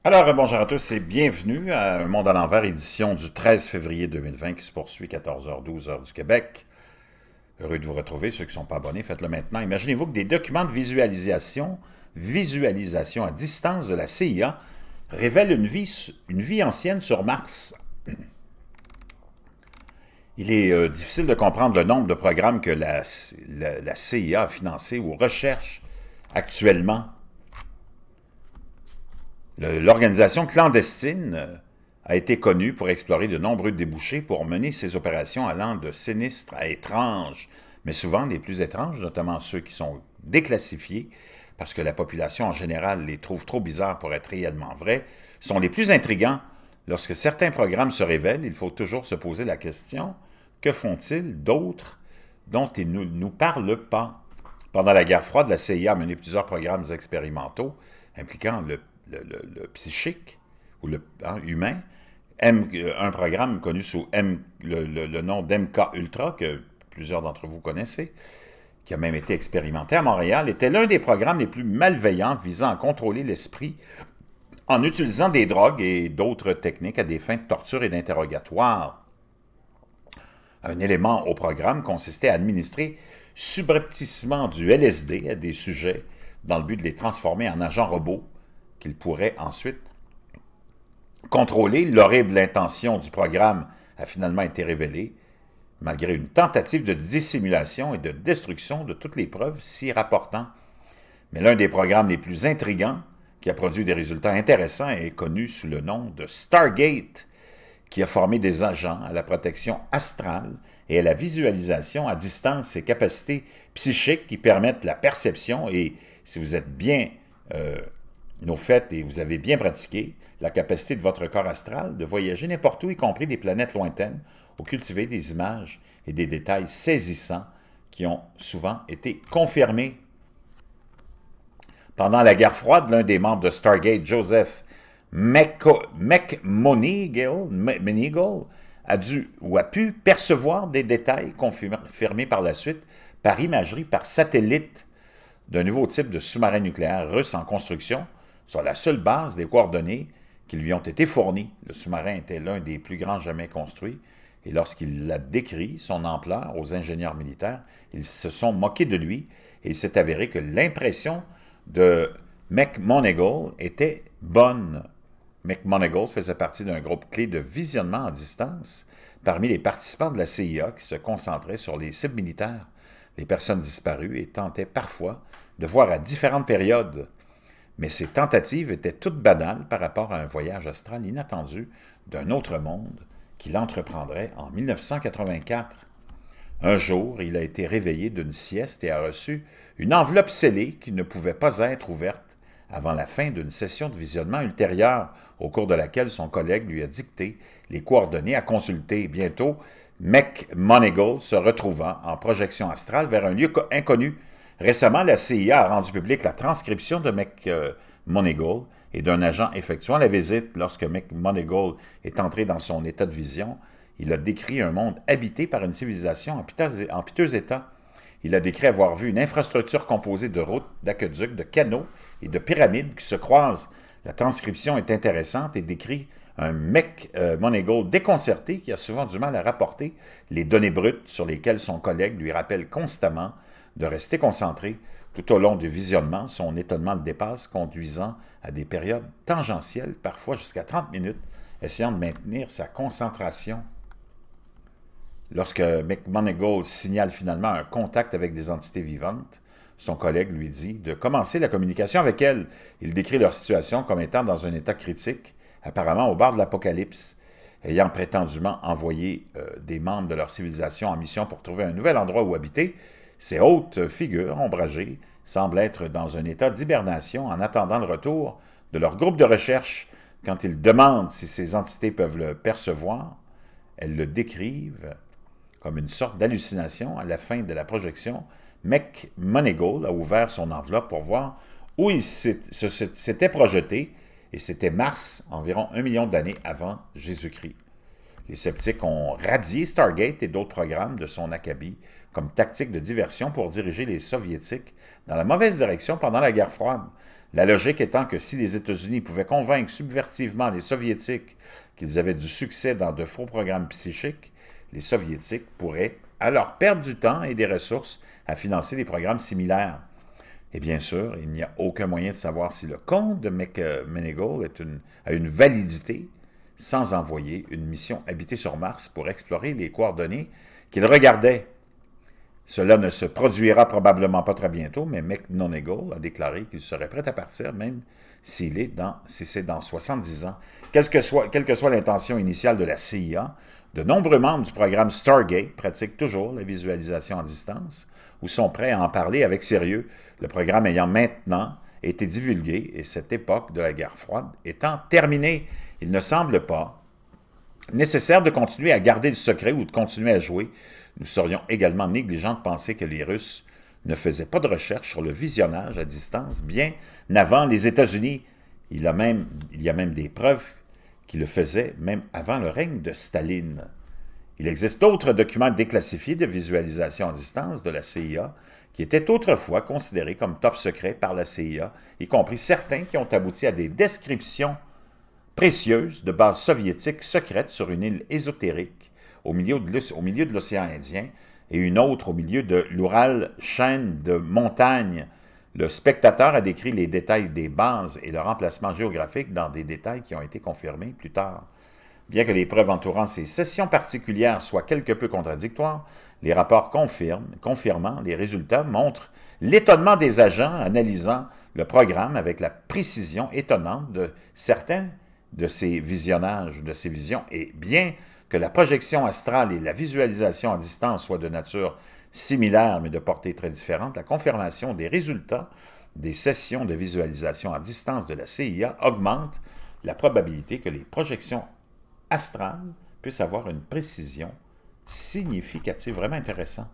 Alors, bonjour à tous et bienvenue à Un monde à l'envers, édition du 13 février 2020 qui se poursuit 14h, 12h du Québec. Heureux de vous retrouver. Ceux qui ne sont pas abonnés, faites-le maintenant. Imaginez-vous que des documents de visualisation à distance de la CIA révèlent une vie ancienne sur Mars. Il est difficile de comprendre le nombre de programmes que la CIA a financés ou recherche actuellement. L'organisation clandestine a été connue pour explorer de nombreux débouchés pour mener ses opérations allant de sinistres à étranges, mais souvent les plus étranges, notamment ceux qui sont déclassifiés, parce que la population en général les trouve trop bizarres pour être réellement vrais, sont les plus intrigants. Lorsque certains programmes se révèlent, il faut toujours se poser la question « Que font-ils d'autres dont ils ne nous parlent pas ?» Pendant la guerre froide, la CIA a mené plusieurs programmes expérimentaux impliquant le psychique ou humain, un programme connu sous le nom d'MK Ultra, que plusieurs d'entre vous connaissez, qui a même été expérimenté à Montréal, était l'un des programmes les plus malveillants visant à contrôler l'esprit en utilisant des drogues et d'autres techniques à des fins de torture et d'interrogatoire. Un élément au programme consistait à administrer subrepticement du LSD à des sujets dans le but de les transformer en agents robots qu'ils pourraient ensuite contrôler. L'horrible intention du programme a finalement été révélée, malgré une tentative de dissimulation et de destruction de toutes les preuves s'y rapportant. Mais l'un des programmes les plus intrigants, qui a produit des résultats intéressants, est connu sous le nom de Stargate, qui a formé des agents à la protection astrale et à la visualisation à distance et capacités psychiques qui permettent la perception et, si vous êtes bien au fait et vous avez bien pratiqué, la capacité de votre corps astral de voyager n'importe où, y compris des planètes lointaines, ou cultiver des images et des détails saisissants qui ont souvent été confirmés. Pendant la guerre froide, l'un des membres de Stargate, Joseph McMoneagle, a pu percevoir des détails confirmés par la suite par imagerie par satellite d'un nouveau type de sous-marin nucléaire russe en construction sur la seule base des coordonnées qui lui ont été fournies. Le sous-marin était l'un des plus grands jamais construits, et lorsqu'il l'a décrit, son ampleur, aux ingénieurs militaires, ils se sont moqués de lui, et il s'est avéré que l'impression de McMoneagle était bonne. McMoneagle faisait partie d'un groupe clé de visionnement à distance parmi les participants de la CIA qui se concentraient sur les cibles militaires, les personnes disparues, et tentaient parfois de voir à différentes périodes. Mais ces tentatives étaient toutes banales par rapport à un voyage astral inattendu d'un autre monde qu'il entreprendrait en 1984. Un jour, il a été réveillé d'une sieste et a reçu une enveloppe scellée qui ne pouvait pas être ouverte avant la fin d'une session de visionnement ultérieure, au cours de laquelle son collègue lui a dicté les coordonnées à consulter. Bientôt, McMoneagle se retrouvant en projection astrale vers un lieu inconnu. Récemment, la CIA a rendu publique la transcription de McMoneagle et d'un agent effectuant la visite. Lorsque McMoneagle est entré dans son état de vision, il a décrit un monde habité par une civilisation en piteux état. Il a décrit avoir vu une infrastructure composée de routes, d'aqueducs, de canaux et de pyramides qui se croisent. La transcription est intéressante et décrit un McMoneagle déconcerté qui a souvent du mal à rapporter les données brutes sur lesquelles son collègue lui rappelle constamment de rester concentré. Tout au long du visionnement, son étonnement le dépasse, conduisant à des périodes tangentielles, parfois jusqu'à 30 minutes, essayant de maintenir sa concentration. Lorsque McMoneagle signale finalement un contact avec des entités vivantes, son collègue lui dit de commencer la communication avec elles. Il décrit leur situation comme étant dans un état critique, apparemment au bord de l'apocalypse, ayant prétendument envoyé des membres de leur civilisation en mission pour trouver un nouvel endroit où habiter. Ces hautes figures ombragées semblent être dans un état d'hibernation en attendant le retour de leur groupe de recherche. Quand ils demandent si ces entités peuvent le percevoir, elles le décrivent comme une sorte d'hallucination. À la fin de la projection, McMoneagle a ouvert son enveloppe pour voir où il s'était projeté, et c'était Mars, environ 1 million d'années avant Jésus-Christ. Les sceptiques ont radié Stargate et d'autres programmes de son acabit comme tactique de diversion pour diriger les Soviétiques dans la mauvaise direction pendant la guerre froide. La logique étant que si les États-Unis pouvaient convaincre subversivement les Soviétiques qu'ils avaient du succès dans de faux programmes psychiques, les Soviétiques pourraient alors perdre du temps et des ressources à financer des programmes similaires. Et bien sûr, il n'y a aucun moyen de savoir si le compte de McMenigal a une validité sans envoyer une mission habitée sur Mars pour explorer les coordonnées qu'il regardait. Cela ne se produira probablement pas très bientôt, mais McMonigal a déclaré qu'il serait prêt à partir, même si c'est dans 70 ans. Quelle que soit l'intention initiale de la CIA, de nombreux membres du programme Stargate pratiquent toujours la visualisation à distance ou sont prêts à en parler avec sérieux, le programme ayant maintenant été divulgué et cette époque de la guerre froide étant terminée. Il ne semble pas nécessaire de continuer à garder le secret ou de continuer à jouer. Nous serions également négligents de penser que les Russes ne faisaient pas de recherche sur le visionnage à distance bien avant les États-Unis. Il y a même des preuves qui le faisaient même avant le règne de Staline. Il existe d'autres documents déclassifiés de visualisation à distance de la CIA qui étaient autrefois considérés comme top secrets par la CIA, y compris certains qui ont abouti à des descriptions précieuses de bases soviétiques secrètes sur une île ésotérique au milieu de l'océan Indien et une autre au milieu de l'Oural, chaîne de montagnes. Le Spectateur a décrit les détails des bases et leur emplacement géographique dans des détails qui ont été confirmés plus tard. Bien que les preuves entourant ces sessions particulières soient quelque peu contradictoires, les rapports confirmant les résultats montrent l'étonnement des agents analysant le programme avec la précision étonnante de certains de ces visionnages, de ces visions, et bien que la projection astrale et la visualisation à distance soient de nature similaire mais de portée très différente, la confirmation des résultats des sessions de visualisation à distance de la CIA augmente la probabilité que les projections astrales puissent avoir une précision significative, vraiment intéressant.